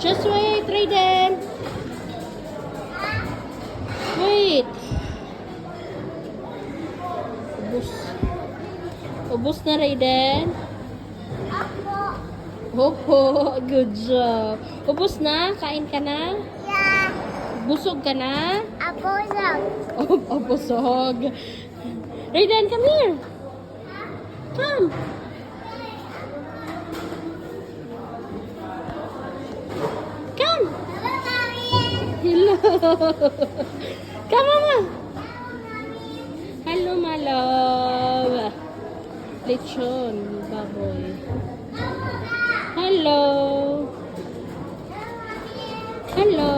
Just wait, Raiden. Wait. Ubus. Ubus na, Raiden. Opo, good job. Ubus na? Kain ka na? Yeah. Busog ka na? Abusog. Oh, busog. Raiden, come here. Come. Come. Hello. Come, Mama. Hello, my love. Lechon, baboy. Hello. Hello.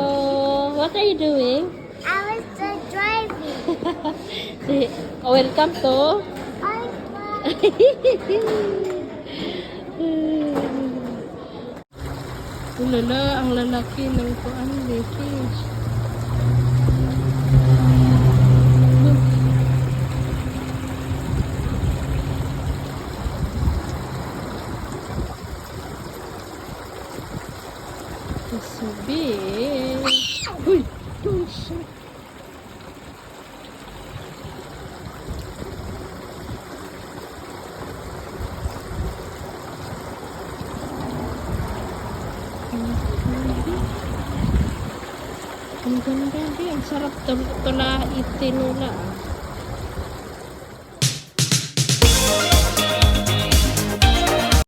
What are you doing? I was just driving. Say, welcome to. Ulala, ang lalaki ng kuan fish. It's so big. Uy, don't shut. Ang ganda din. Ang sarap tula itinula.